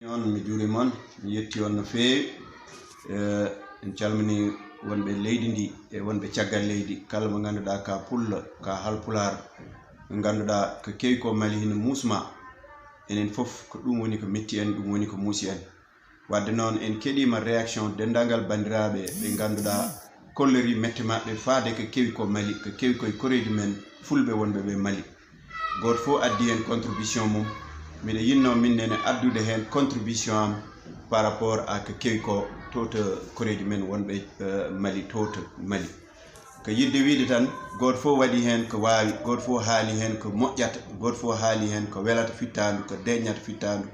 on mi juurima on mi yetti on no feewi en calmini wonɓe leydi ndi e wonɓe caggal leydi kala mo ganduɗa ka pulla ka halpular mo ganduɗa ko kewi ko Mali hino musma enen fof ko ɗum woni ko metti en ɗum woni ko muusi en wadde noon en keɗima réaction dendagal bandiraɓe ɓe ganduɗa kollori mette mabɓe faade ko kewi ko Mali ko kewi koye koreji men fulɓe wonɓe ɓe Mali goto fof addi hen contribution mum miɗa yinno min nene addude hen contribution am par rapport à ko kewi ko toto koreji men wonɓe Mali toto Mali ko yidde wiide tan goto fof waɗi hen ko wawi goto fof haali hen ko moƴƴata goto fof haali hen ko welata fittadu ko deññata fittadu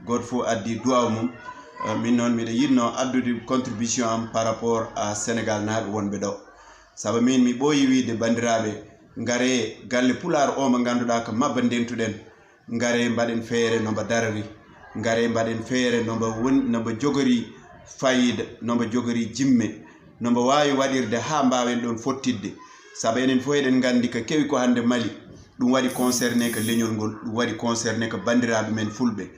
goto fof addi duwaw mum min noon miɗa yinno addude contribution am par rapport à Sénégal naaɓe wonɓe ɗo saabu min mi ɓooyi wiide bandiraɓe gaare galle pular o mo ganduɗa ko mabba ndentuɗen gaare mbaɗen feere nomba darari gaare mbaɗen feere nomba jogori fayida nomba jogori jimme nomba wawi waɗirde ha mbawen ɗon fottidde saabu enen fof eɗen gandi ko kewi ko hande Mali ɗum waɗi concerné ko leñol ngol ɗum waɗi concerné ko bandiraɓe men fulɓe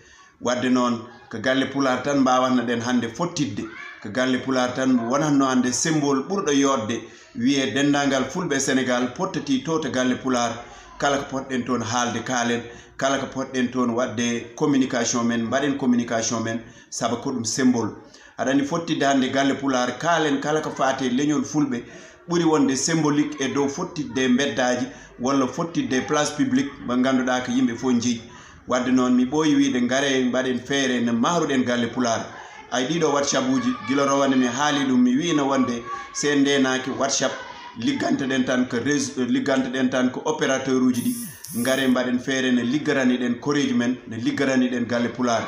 wadde noon ko galle pular tan mbawatno ɗen hande fottidde ko galle pular tan wonatno hande symbole ɓurɗo yodde wiye dendagal fulɓe Sénégal pottati to galle pular kala ko potɗen toon haalde kaalen kala ko potɗen toon wadde communication men mbaɗen communication men saabu ko ɗum symbole aɗa andi fottidde hande galle pular kaalen kala ko faate leñol fulɓe ɓuri wonde symbolique e dow fottidde beddaji walla fottidde place publique mo ganduɗa ko yimɓe fof jeeyi wadde noon mi ɓooyi wiide gaare mbaɗen feere no mahruɗen galle pular ay ɗiɗo WhatsApp uji gila rowane mi haali ɗum mi wino wonde sen ndenaki WhatsApp ligganteɗen tan ko réseau ligganteɗen tan ko opérateur uji ɗi gaare mbaɗen feere no liggarani ɗen koreji men no liggarani ɗen galle pular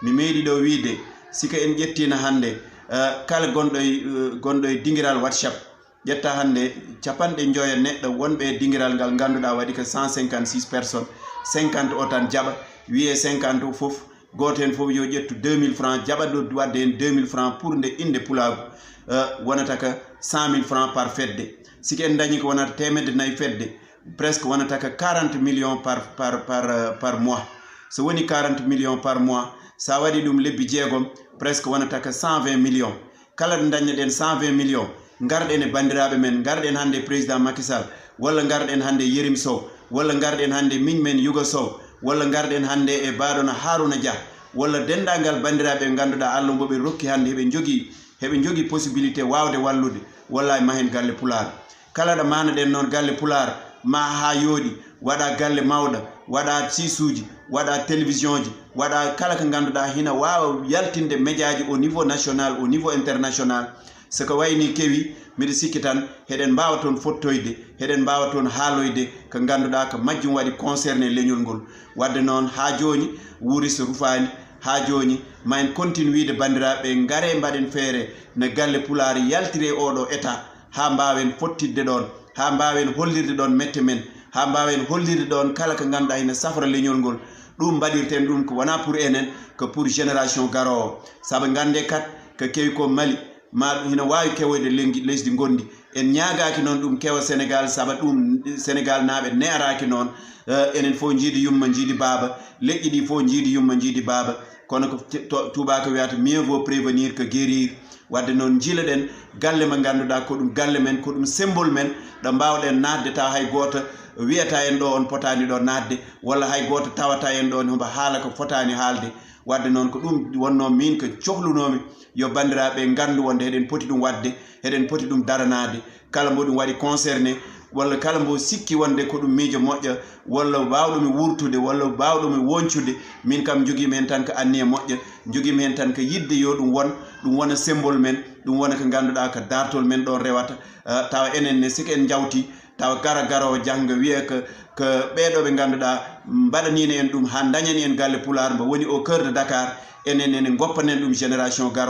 mi meeɗi ɗo wiide sika en ƴettina hande kala gonɗo e dinguiral WhatsApp ƴetta hande capanɗe joya neɗɗo wonɓe e dinguiral ngal ganduɗa waɗi ko 156 personnes 50 o tan jaɓa wiye 50 o foof goto hen foof yo ƴettu 2000 francs jaɓaɗo wadde hen 2000 francs pour nde inde pulagu wonata ko 100 000 francs par fedde siki en dañi ko wonata temedde nayyi fedde presque wonata ko 40 millions par mois so woni 40 millions par mois sa waɗi ɗum lebbi jeegom presque wonata ko 120 millions kala ɗo daññeɗen 120 millions garɗen e bandiraɓe men garɗen hande président Macky Sall walla garɗen hande Yérim Sow walla garɗen hande min men Youga Sow walla garɗen hande e baɗono Harouna Dia walla dendagal bandiraɓe ganduɗa Allah mboɓe rokki hande heɓe jogui possibilité wawde wallude wallahi mahen galle pular kala ɗo manaɗen noon galle pular ma ha yooɗi waɗa galle mawɗo waɗa sisuji waɗa télévision ji waɗa kala ko ganduɗa hina wawa yaltinde média ji au niveau national au niveau international soko wayni kewi mbiɗa sikki tan heɗen mbawa toon fottoyde heɗen mbawa toon haaloyde ko ganduɗa ko majjum waɗi concerné leñol ngol wadde noon ha joni wuuri so rufani ha joni ma en continue wiide bandiraɓe gaare mbaɗen feere no galle pular yaltire oɗo état ha mbawen fottidde ɗon ha mbawen hollirde ɗon mette men ha mbawen hollirde ɗon kala ko ganduɗa hina safra leñol ngol ɗum mbaɗirten ɗum ko wona pour enen ko pour génération garowo saabu gande kat ko kewi ko Mali ma hina wawi kewoyde lesdi gondi en ñagaki noon ɗum kewa Sénégal saabu ɗum Sénégal naaɓe ne'araki noon enen fof jiidi yumma jiidi baaba leƴƴi ɗi fof jiidi yumma jiidi baaba kono ko tubako wiyata mieux vaut prévenir que guérir wadde noon jiilaɗen galle mo ganduɗa ko ɗum galle men ko ɗum symbole men ɗo mbawɗen nadde taw hay goto wiyata en ɗo on potani ɗo nadde walla hay goto tawata en ɗo homo haala ko fotani haalde wadde noon ko ɗum wonno min ko cohlunomi yo bandiraɓe gandu wonde heɗen poti ɗum wadde heɗen poti ɗum daranade kala mbo ɗum waɗi concerné walla kala mbo sikki wonde ko ɗum miijo moƴƴa walla wawɗumi wurtude walla wawɗumi woncude min kam joguimi hen tan ko anniya moƴƴa joguimi hen tan ko yidde yo ɗum wona symbole men ɗum wona ko ganduɗa ko dartol men ɗon rewata tawa enen ne siki en jawti tawa garowo janggo wiye ko ɓeɗo ɓe ganduɗa mbaɗanino en ɗum ha dañani en galle pular mbo woni au cœur de Dakar enen ene goppanen ɗum génération garowo